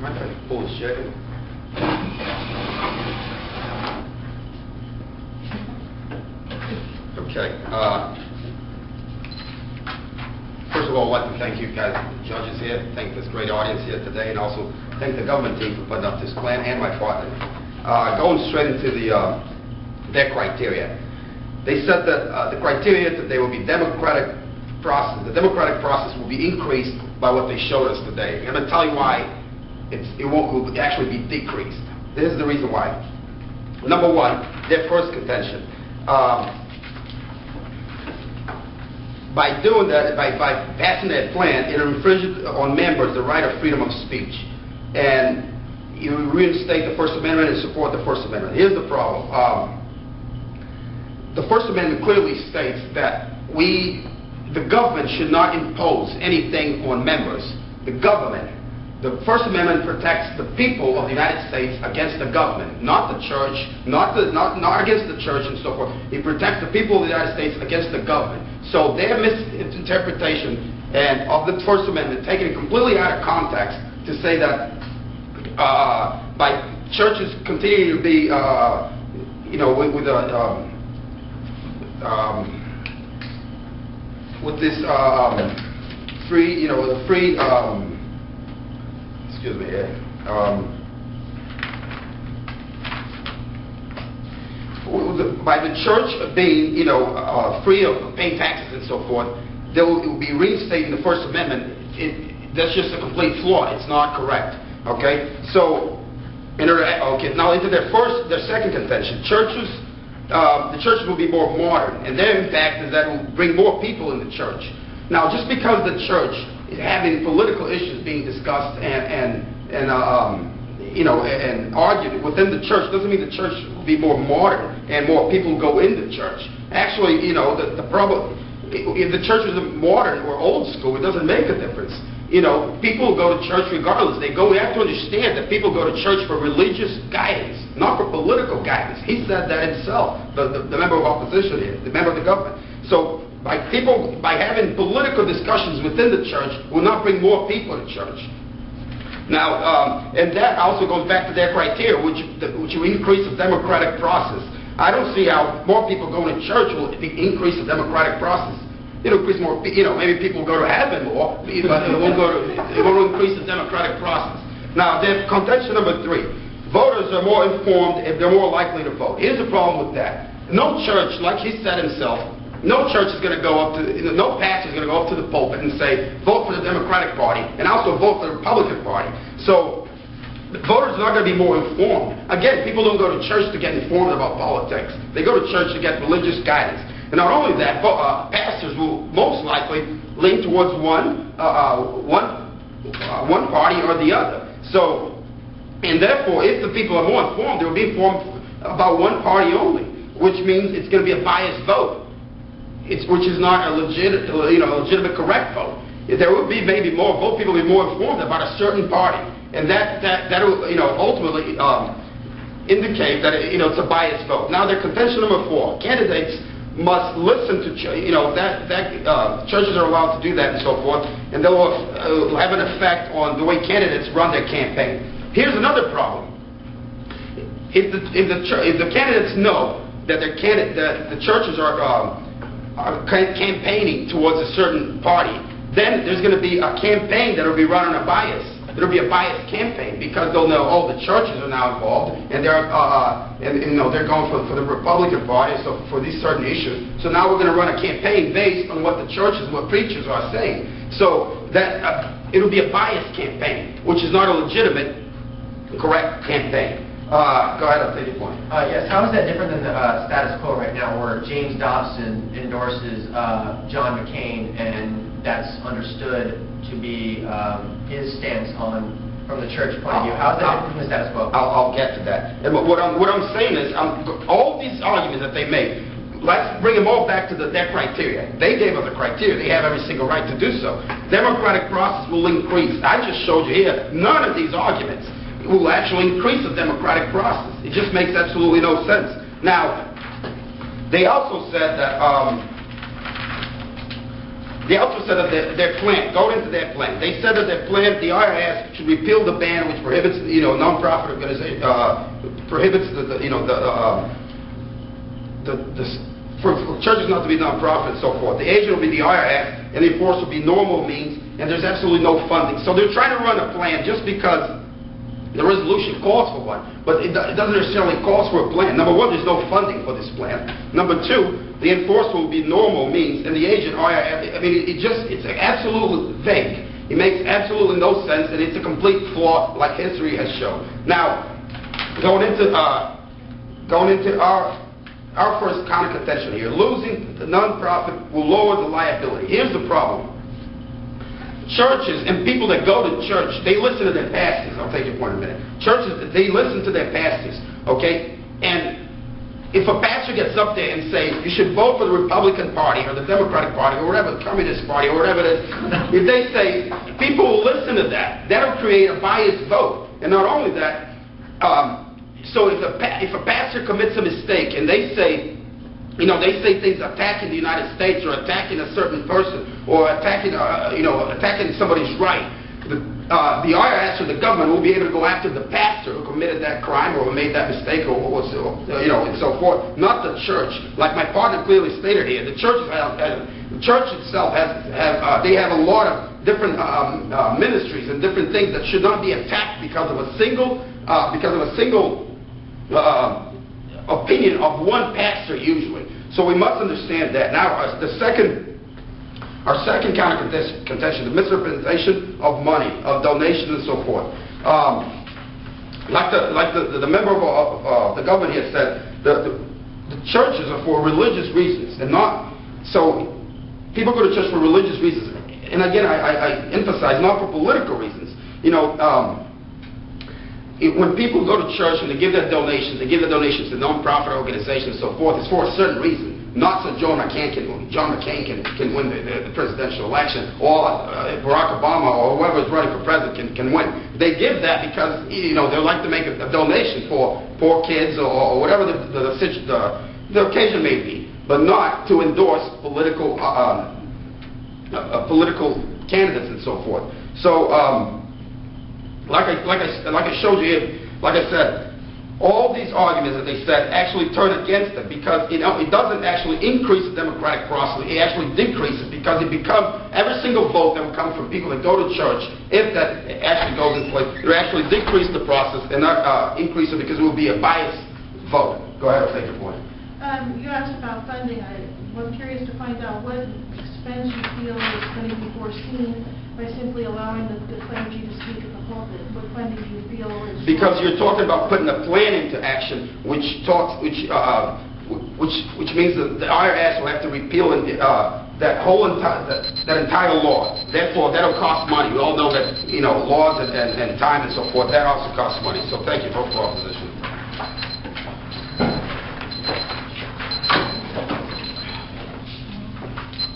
Mind if I pull this jacket? Okay. First of all, I'd like to thank you guys, judges here, thank this great audience here today, and also thank the government team for putting up this plan, and my partner. Going straight into their criteria. They said that the criteria that they will be democratic process. The democratic process will be increased by what they showed us today. I'm going to tell you why it will actually be decreased. This is the reason why. Number one, their first contention. By doing that, by passing that plan, it infringes on members the right of freedom of speech. And you reinstate the First Amendment and support the First Amendment. Here's the problem. The First Amendment clearly states that the government should not impose anything on members. The government. The First Amendment protects the people of the United States against the government, not the church, not against the church and so forth. It protects the people of the United States against the government. So their misinterpretation of the First Amendment, taking it completely out of context, to say that by churches continuing to be, with this free, excuse me, by the church being, free of paying taxes and so forth, it will be reinstating the First Amendment. That's just a complete flaw. It's not correct. Okay, so now into their second contention, the churches will be more modern, and their impact is that it will bring more people in the church. Now, just because the church is having political issues being discussed and argued within the church doesn't mean the church will be more modern and more people go into church. Actually, the problem, if the church is modern or old school, it doesn't make a difference. People go to church regardless. We have to understand that people go to church for religious guidance, not for political guidance. He said that himself, the member of opposition here, the member of the government. So by having political discussions within the church will not bring more people to church. Now, and that also goes back to their criteria, which will increase the democratic process. I don't see how more people going to church will increase the democratic process. It'll increase more, maybe people will go to heaven more, but it won't increase the democratic process. Now, the contention number 3, voters are more informed if they're more likely to vote. Here's the problem with that. No church, like he said himself, no church is going to go up to, no pastor is going to go up to the pulpit and say, vote for the Democratic Party, and also vote for the Republican Party. So, voters are not going to be more informed. Again, people don't go to church to get informed about politics. They go to church to get religious guidance. And not only that, pastors will most likely lean towards one party or the other. So, and therefore, if the people are more informed, they will be informed about one party only, which means it's going to be a biased vote, which is not a legitimate correct vote. There will be maybe more people will be more informed about a certain party, and that will ultimately indicate that it's a biased vote. Now, their contention number 4: candidates must listen to churches are allowed to do that and so forth, and they'll have an effect on the way candidates run their campaign. Here's another problem: if the candidates know that the churches are campaigning towards a certain party, then there's going to be a campaign that will be run on a bias. It'll be a biased campaign because they'll know, the churches are now involved, and they're going for the Republican Party, so for these certain issues. So now we're going to run a campaign based on what the churches, what preachers are saying. So that it'll be a biased campaign, which is not a legitimate, correct campaign. Go ahead, I'll take your point. Yes, how is that different than the status quo right now, where James Dobson endorses John McCain, and that's understood to be his stance from the church point of view? How is that different from the status quo? I'll get to that. And what I'm saying is, all these arguments that they make, let's bring them all back to their criteria. They gave us the criteria. They have every single right to do so. Democratic process will increase. I just showed you here, none of these arguments will actually increase the democratic process. It just makes absolutely no sense. Now, they also said that They also said that their plan, go into their plan. They said that their plan, the IRS should repeal the ban which prohibits, nonprofit organization, prohibits for churches not to be nonprofit and so forth. The agent will be the IRS, and the enforcer will be normal means, and there's absolutely no funding. So they're trying to run a plan just because the resolution calls for one, but it doesn't necessarily call for a plan. Number one, there's no funding for this plan. Number two, the enforcer will be normal means, and the agent, IRS, I mean, it's absolutely vague. It makes absolutely no sense, and it's a complete flaw, like history has shown. Now, going into our first counter contention here, losing the nonprofit will lower the liability. Here's the problem. Churches and people that go to church, they listen to their pastors. I'll take your point in a minute. Churches, they listen to their pastors, okay? And if a pastor gets up there and says, you should vote for the Republican Party or the Democratic Party or whatever, the Communist Party or whatever it is, if they say, people will listen to that. That'll create a biased vote. And not only that, so if a pastor commits a mistake and they say, they say things attacking the United States or attacking a certain person or attacking somebody's right, the IRS or the government will be able to go after the pastor who committed that crime or made that mistake or and so forth, not the church. Like my partner clearly stated here, the church itself they have a lot of different ministries and different things that should not be attacked because of a single opinion of one pastor usually. So we must understand that. Now, our second counter contention, the misrepresentation of money, of donations and so forth. Like the member of the government here said, the churches are for religious reasons and not, so people go to church for religious reasons. And again, I emphasize, not for political reasons. When people go to church and they give their donations to non-profit organizations and so forth, it's for a certain reason, not so John McCain can win the presidential election, or Barack Obama or whoever is running for president can win. They give that because they like to make a donation for poor kids or whatever the occasion may be, but not to endorse political candidates and so forth. So. Like I showed you here, like I said, all these arguments that they said actually turn against it because it doesn't actually increase the democratic process. It actually decreases because it becomes every single vote that will come from people that go to church, if that actually goes in place, it will actually decrease the process and not increase it because it will be a biased vote. Go ahead, I'll take your point. You asked about funding. I'm curious to find out what expense you feel is going to be foreseen by simply allowing the clergy to speak at the pulpit. What funding do you feel is... Because you're talking about putting a plan into action, which means that the IRS will have to repeal that entire law. Therefore, that'll cost money. We all know that laws and time and so forth, that also costs money. So thank you for opposition.